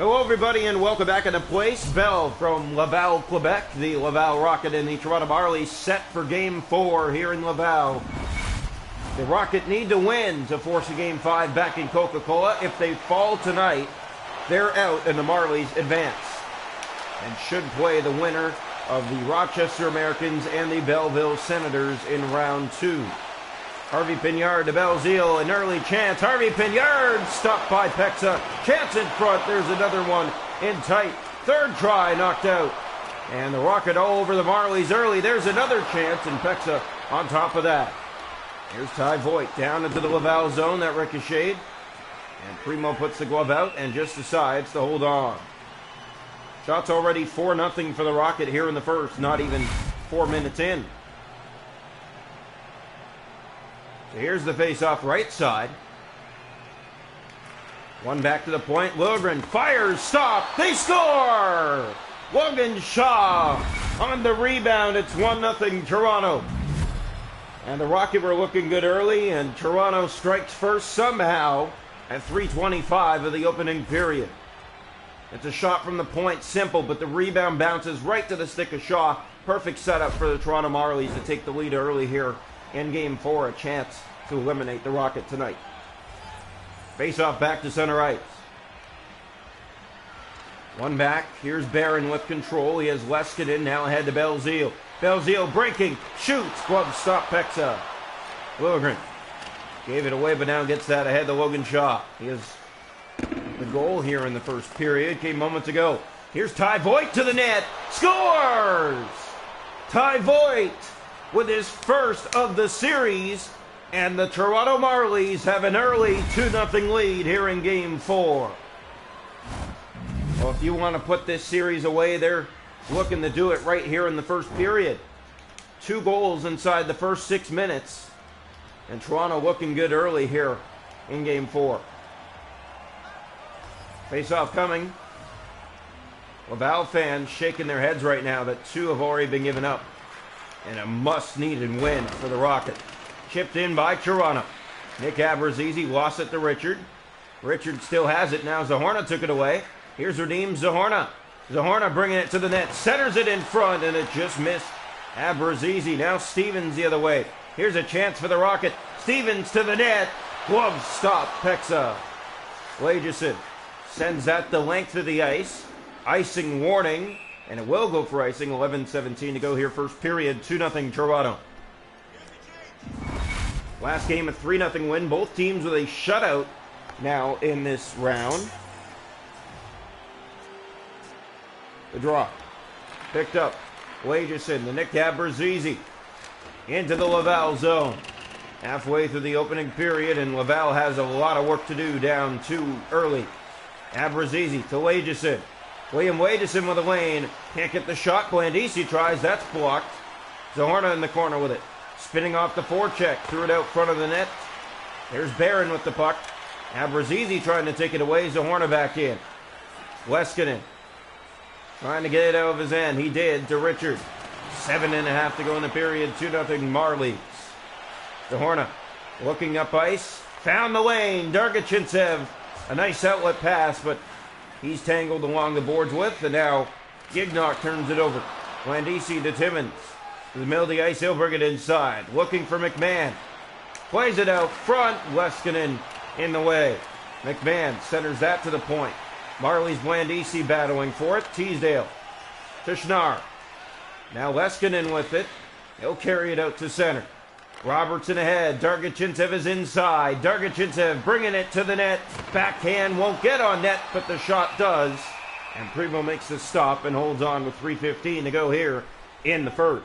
Hello, everybody, and welcome back into place. Bell from Laval, Quebec. The Laval Rocket and the Toronto Marlies set for Game 4 here in Laval. The Rocket need to win to force a Game 5 back in Coca-Cola. If they fall tonight, they're out and the Marlies advance and should play the winner of the Rochester Americans and the Belleville Senators in round 2. Harvey Pignard to Belzile, an early chance. Harvey Pignard stopped by Pexa. Chance in front. There's another one in tight. Third try knocked out. And the Rocket all over the Marlies early. There's another chance, and Pexa on top of that. Here's Ty Voigt down into the Laval zone. That ricocheted. And Primo puts the glove out and just decides to hold on. Shots already 4-0 for the Rocket here in the first. Not even 4 minutes in. So here's the face-off right side. One back to the point. Lilgren fires, stop, they score! Logan Shaw on the rebound. It's 1-0 Toronto. And the Rocket were looking good early, and Toronto strikes first somehow at 3:25 of the opening period. It's a shot from the point, simple, but the rebound bounces right to the stick of Shaw. Perfect setup for the Toronto Marlies to take the lead early here in Game 4, a chance to eliminate the Rocket tonight. Face-off back to center ice. One back. Here's Barron with control. He has Leskinen now ahead to Belzile. Belzile breaking, shoots, glove stop Pexa. Lilgren gave it away, but now gets that ahead to Logan Shaw. He has the goal here in the first period. Came moments ago. Here's Ty Voigt to the net. Scores! Ty Voigt with his first of the series, and the Toronto Marlies have an early 2-0 lead here in Game 4. Well, if you want to put this series away, they're looking to do it right here in the first period. 2 goals inside the first 6 minutes, and Toronto looking good early here in Game 4. Face-off coming. Laval fans shaking their heads right now that 2 have already been given up. And a must-needed win for the Rocket. Chipped in by Toronto. Nick Abruzzese lost it to Richard. Richard still has it. Now Zahorna took it away. Here's Radim Zahorna. Zahorna bringing it to the net. Centers it in front, and it just missed Abruzzese. Now Stevens the other way. Here's a chance for the Rocket. Stevens to the net. Glove stop Pexa. Lageson sends that the length of the ice. Icing warning. And it will go for icing. 11:17 to go here. First period. 2-0 Toronto. Last game a 3-0 win. Both teams with a shutout now in this round. The draw. Picked up. Lageson. The Nick Abruzzese. Into the Laval zone. Halfway through the opening period. And Laval has a lot of work to do down 2 early. Abruzzese to Lageson. William Wadeson with a lane. Can't get the shot. Blandisi tries. That's blocked. Zahorna in the corner with it. Spinning off the forecheck. Threw it out front of the net. There's Barron with the puck. Abruzzese trying to take it away. Zahorna back in. Leskinen trying to get it out of his end. He did to Richard. 7.5 to go in the period. 2-0 Marlies. Zahorna looking up ice. Found the lane. Dargachintsev. A nice outlet pass, but he's tangled along the boards with, and now Gignoc turns it over. Blandisi to Timmins. To the middle of the ice, he'll bring it inside. Looking for McMahon. Plays it out front. Leskinen in the way. McMahon centers that to the point. Marlies Blandisi battling for it. Teasdale to Schnarr. Now Leskinen with it. He'll carry it out to center. Robertson ahead. Dargachintsev is inside. Dargachintsev bringing it to the net. Backhand won't get on net, but the shot does. And Primo makes the stop and holds on with 3:15 to go here in the first.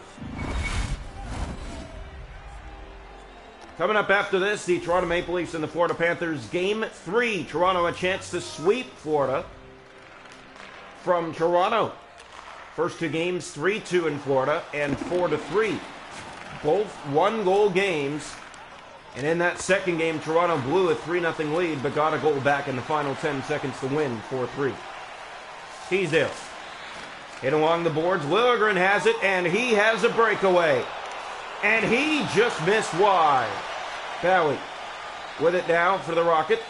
Coming up after this, the Toronto Maple Leafs and the Florida Panthers. Game 3. Toronto a chance to sweep Florida from Toronto. First 2 games, 3-2 in Florida and 4-3. Both 1-goal games, and in that second game, Toronto blew a 3-0 lead, but got a goal back in the final 10 seconds to win 4-3. Teasdale hit along the boards. Lilligren has it, and he has a breakaway. And he just missed wide. Bowie with it now for the Rocket.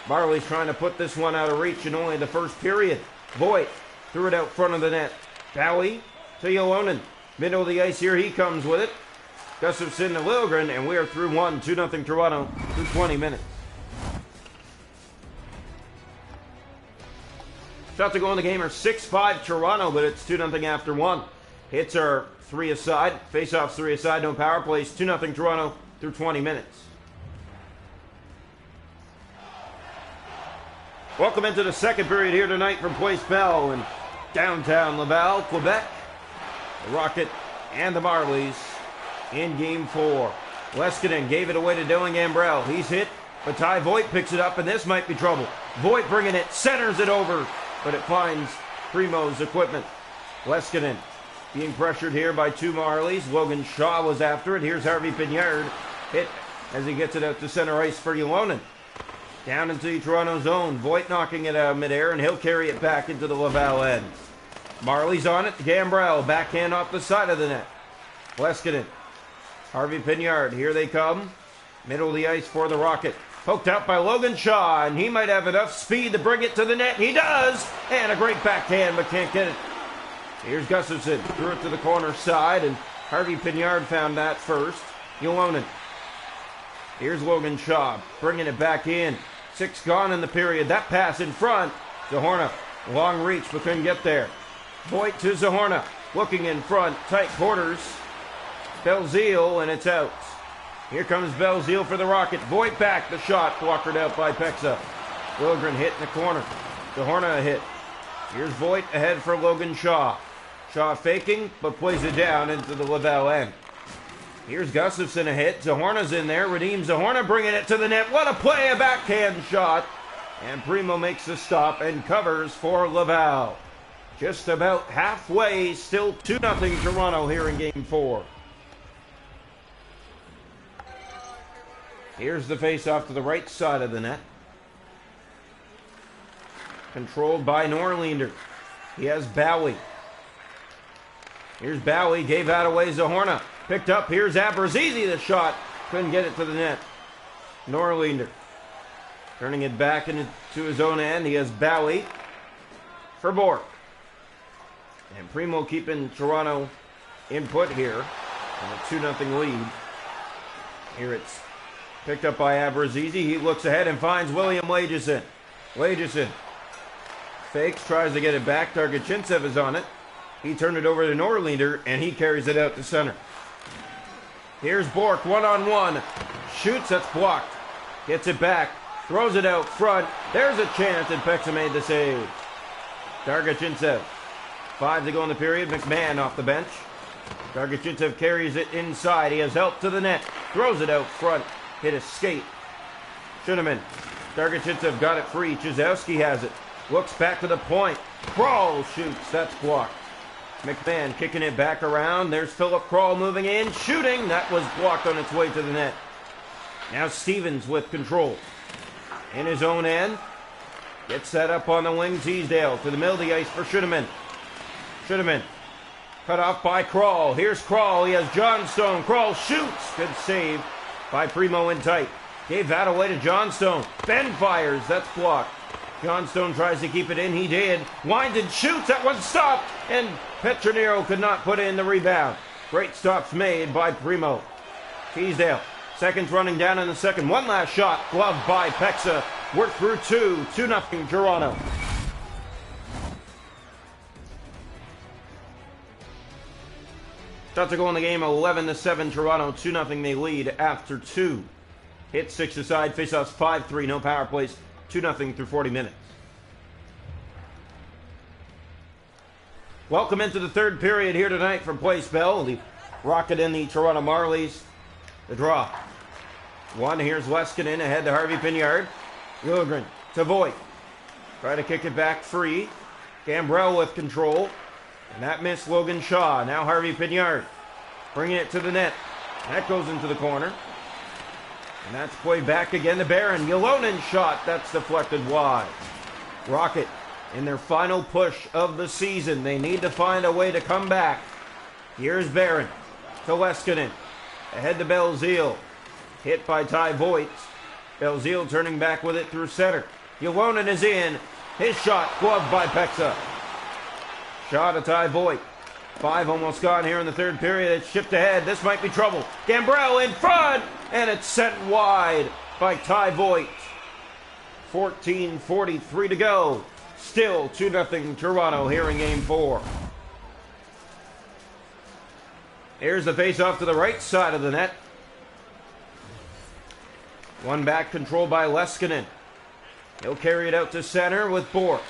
Marlies trying to put this one out of reach in only the first period. Voigt threw it out front of the net. Bowie to Yolonen. Middle of the ice here, he comes with it. Gustafsson to Liljegren, and we are through 2-0 Toronto through 20 minutes. Shots to go in the game are 6-5 Toronto, but it's 2-0 after 1. Hits are 3 aside. Face-offs 3 aside. No power plays. 2-0 Toronto through 20 minutes. Welcome into the second period here tonight from Place Bell in downtown Laval, Quebec. The Rocket and the Marlies in Game 4. Leskinen gave it away to Dylan Gambrell. He's hit, but Ty Voigt picks it up, and this might be trouble. Voigt bringing it, centers it over, but it finds Primo's equipment. Leskinen being pressured here by 2 Marlies. Logan Shaw was after it. Here's Harvey Pignard. Hit as he gets it out to center ice for Yolonen. Down into the Toronto zone. Voigt knocking it out midair, and he'll carry it back into the Laval end. Marlies on it. Gambrell backhand off the side of the net. Leskinen. Harvey Pignard. Here they come. Middle of the ice for the Rocket. Poked out by Logan Shaw, and he might have enough speed to bring it to the net. He does! And a great backhand, but can't get it. Here's Gustafsson. Threw it to the corner side, and Harvey Pignard found that first. Yolonen. Here's Logan Shaw. Bringing it back in. 6 gone in the period. That pass in front. Zahorna. Long reach, but couldn't get there. Voigt to Zahorna. Looking in front. Tight quarters. Belzile, and it's out. Here comes Belzile for the Rocket. Voigt back. The shot blockered out by Pexa. Liljegren hit in the corner. Zahorna a hit. Here's Voigt ahead for Logan Shaw. Shaw faking, but plays it down into the Laval end. Here's Gustafsson a hit. Zahorna's in there. Redeems Zahorna, bringing it to the net. What a play! A backhand shot. And Primo makes the stop and covers for Laval. Just about halfway. Still 2-0 Toronto here in Game 4. Here's the face-off to the right side of the net. Controlled by Norlinder. He has Bowie. Here's Bowie. Gave that away. Zahorna. Picked up. Here's Abruzzese. The shot. Couldn't get it to the net. Norlinder. Turning it back into his own end. He has Bowie for Bork. And Primo keeping Toronto input here. And a 2-0 lead. Here it's picked up by Abruzzese. He looks ahead and finds William Lagesson. Lagesson fakes, tries to get it back. Dargachintsev is on it. He turned it over to Norlinder, and he carries it out to center. Here's Bork, one-on-one. Shoots, that's blocked. Gets it back. Throws it out front. There's a chance, and Pexa made the save. Dargachintsev. 5 to go in the period. McMahon off the bench. Dargachintsev carries it inside. He has help to the net. Throws it out front. Hit a skate. Schuneman. Dargachintsev got it free. Chizowski has it. Looks back to the point. Kroll shoots. That's blocked. McMahon kicking it back around. There's Philip Kroll moving in. Shooting. That was blocked on its way to the net. Now Stevens with control. In his own end. Gets that up on the wing. Teasdale to the middle of the ice for Schuneman. Schuneman. Cut off by Kroll. Here's Kroll. He has Johnstone. Kroll shoots. Good save by Primo in tight. Gave that away to Johnstone. Ben fires. That's blocked. Johnstone tries to keep it in. He did. Winds and shoots. That one stopped. And Petronero could not put in the rebound. Great stops made by Primo. Teasdale. Seconds running down in the second. One last shot. Gloved by Pexa. We're through 2-0 Toronto. Shots to go in the game, 11-7 Toronto. 2-0 they lead after 2. Hit 6 aside. Faceoffs 5-3. No power plays. 2-0 through 40 minutes. Welcome into the third period here tonight from Place Bell. The Rocket and the Toronto Marlies. The draw. One, here's Leskinen ahead to Harvey Pignard. Liljegren to Voigt. Try to kick it back free. Gambrell with control. And that missed Logan Shaw. Now Harvey Pignard bringing it to the net. That goes into the corner. And that's played back again to Barron. Yolonen shot. That's deflected wide. Rocket in their final push of the season. They need to find a way to come back. Here's Barron to Leskinen. Ahead to Belzile. Hit by Ty Voigt. Belzile turning back with it through center. Yolonen is in. His shot gloved by Pexa. Shot to Ty Voigt. 5 almost gone here in the third period. It's shipped ahead. This might be trouble. Gambrell in front, and it's sent wide by Ty Voigt. 14:43 to go. Still 2-0 Toronto here in Game 4. Here's the face-off to the right side of the net. One back controlled by Leskinen. He'll carry it out to center with Bork.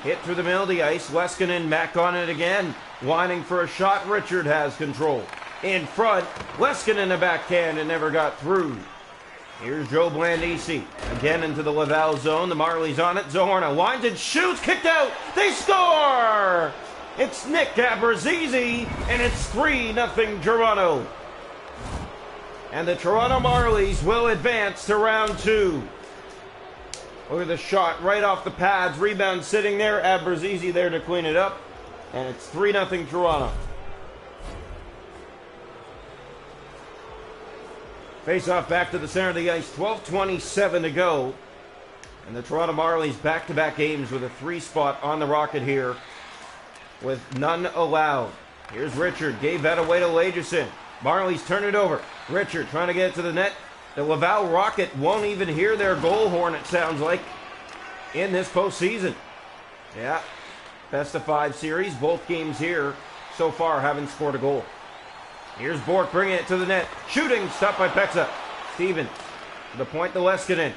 Hit through the middle of the ice. Leskinen back on it again. Whining for a shot. Richard has control. In front. Leskinen a backhand and never got through. Here's Joe Blandisi. Again into the Laval zone. The Marlies on it. Zohorna winds and shoots. Kicked out. They score! It's Nick Abruzzese, and it's 3-0 Toronto. And the Toronto Marlies will advance to round 2. Look at the shot right off the pads. Rebound sitting there. Abruzzese there to clean it up. And it's 3-0 Toronto. Face off back to the center of the ice. 12:27 to go. And the Toronto Marlies back-to-back games with a 3-spot on the Rocket here, with none allowed. Here's Richard. Gave that away to Lagerson. Marlies turn it over. Richard trying to get it to the net. The Laval Rocket won't even hear their goal horn, it sounds like, in this postseason. Yeah, best of 5 series. Both games here so far haven't scored a goal. Here's Bork bringing it to the net. Shooting, stopped by Pexa. Stevens to the point to Leskinen.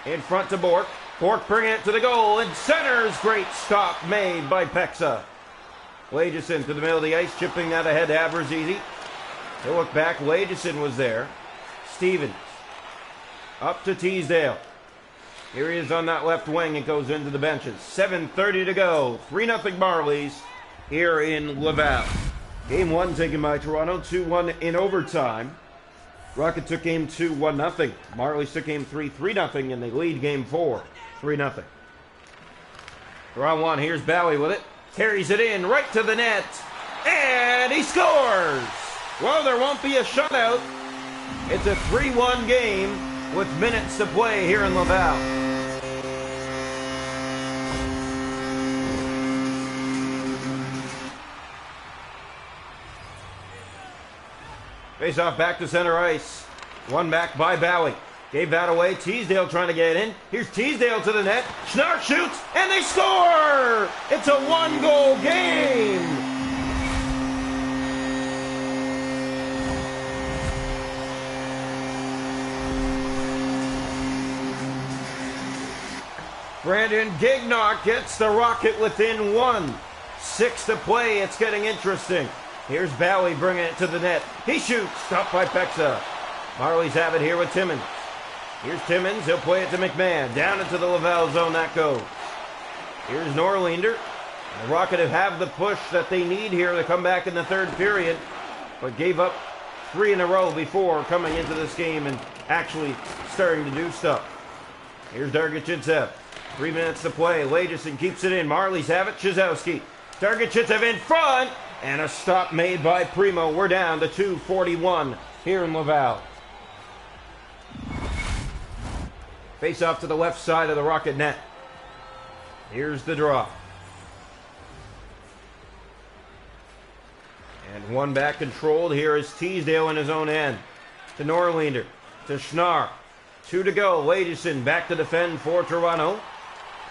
In front to Bork. Bork bringing it to the goal, and centers. Great stop made by Pexa. Lagerson to the middle of the ice, chipping that ahead to Abruzzese. He'll look back. Lagerson was there. Stevens up to Teasdale. Here he is on that left wing. It goes into the benches. 7:30 to go. 3-0 Marlies here in Laval. Game 1 taken by Toronto. 2-1 in overtime. Rocket took Game 2 1-0. Marlies took Game 3 3-0, and they lead Game 4 3-0. Round 1. Here's Bowie with it. Carries it in right to the net, and he scores! Well, there won't be a shutout. It's a 3-1 game with minutes to play here in Laval. Face off back to center ice. One back by Bowie. Gave that away. Teasdale trying to get in. Here's Teasdale to the net. Schnarr shoots, and they score! It's a 1-goal game! Brandon Gignock gets the Rocket within 1. 6 to play. It's getting interesting. Here's Bowie bringing it to the net. He shoots. Stopped by Pexa. Marlies have it here with Timmins. Here's Timmins. He'll play it to McMahon. Down into the Laval zone that goes. Here's Norlinder. The Rocket have the push that they need here to come back in the third period, but gave up 3 in a row before coming into this game and actually starting to do stuff. Here's Dargachidzev. 3 minutes to play. Lagerson keeps it in. Marlies have it. Chizowski. Dargachidzev in front. And a stop made by Primo. We're down to 2:41 here in Laval. Face off to the left side of the Rocket net. Here's the draw. And one back controlled. Here is Teasdale in his own end. To Norlinder. To Schnarr. 2 to go. Lagerson back to defend for Toronto.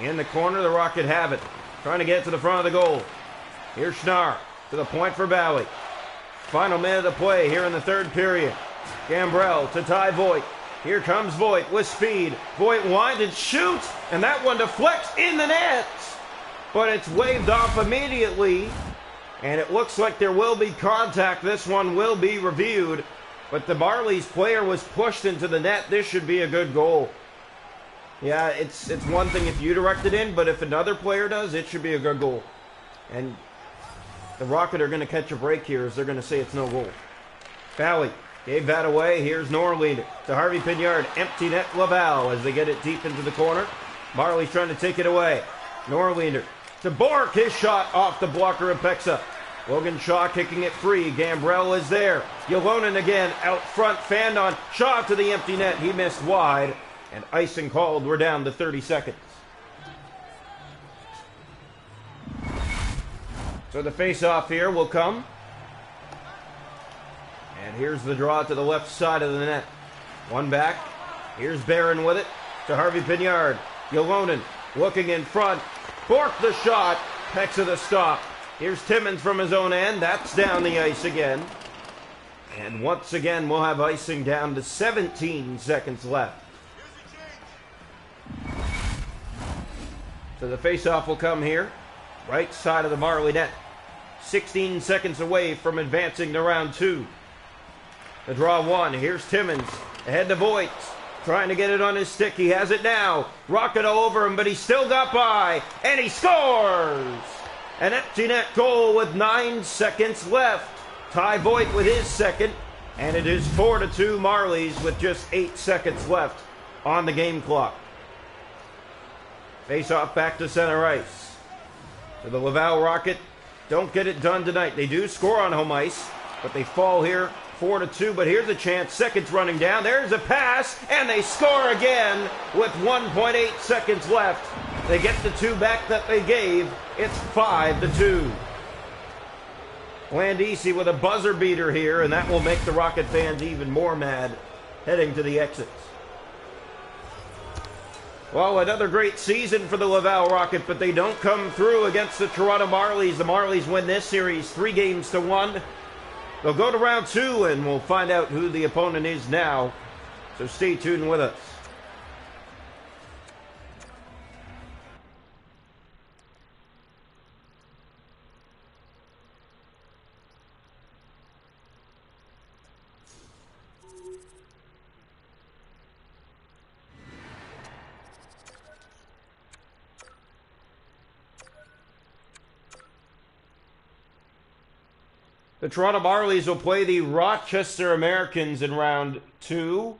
In the corner, the Rocket have it. Trying to get to the front of the goal. Here's Schnarr. To the point for Bowie. Final minute of play here in the third period. Gambrell to Ty Voigt. Here comes Voigt with speed. Voigt winds and shoots, and that one deflects in the net. But it's waved off immediately, and it looks like there will be contact. This one will be reviewed, but the Marlies player was pushed into the net. This should be a good goal. Yeah, it's one thing if you direct it in, but if another player does, it should be a good goal. And the Rocket are going to catch a break here as they're going to say it's no goal. Bowie gave that away. Here's Norlinder to Harvey Pignard. Empty net Laval as they get it deep into the corner. Marley's trying to take it away. Norlinder to Bork. His shot off the blocker of Pexa. Logan Shaw kicking it free. Gambrell is there. Yolonen again out front. Fandon. Shaw to the empty net. He missed wide. And icing called. We're down to 30 seconds. So the face-off here will come. And here's the draw to the left side of the net. One back. Here's Barron with it to Harvey Pignard. Yolonen looking in front. Bork the shot. Pexa the stop. Here's Timmins from his own end. That's down the ice again. And once again, we'll have icing down to 17 seconds left. So the face-off will come here. Right side of the Marley net. 16 seconds away from advancing to round 2. The draw 1. Here's Timmins. Ahead to Voigt. Trying to get it on his stick. He has it now. Rocket all over him, but he still got by. And he scores! An empty net goal with 9 seconds left. Ty Voigt with his second. And it is 4-2 Marlies with just 8 seconds left on the game clock. Face off back to center ice. So the Laval Rocket don't get it done tonight. They do score on home ice, but they fall here 4-2. But here's a chance. Seconds running down. There's a pass, and they score again with 1.8 seconds left. They get the 2 back that they gave. It's 5-2. Landisi with a buzzer beater here, and that will make the Rocket fans even more mad heading to the exits. Well, another great season for the Laval Rocket, but they don't come through against the Toronto Marlies. The Marlies win this series 3-1. They'll go to round 2, and we'll find out who the opponent is now. So stay tuned with us. The Toronto Marlies will play the Rochester Americans in round 2.